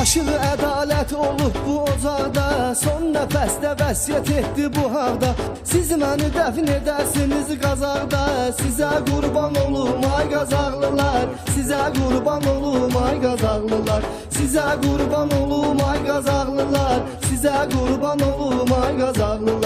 Aşığı ədalət olub bu ocaqda, son nəfəsdə vəsiyyət etdi bu haqda. Siz məni dəfn edərsiniz qazaqda, sizə qurban olum ay qazaqlılar, sizə qurban olum ay qazaqlılar, sizə qurban olum ay qazaqlılar, sizə qurban olum ay qazaqlılar.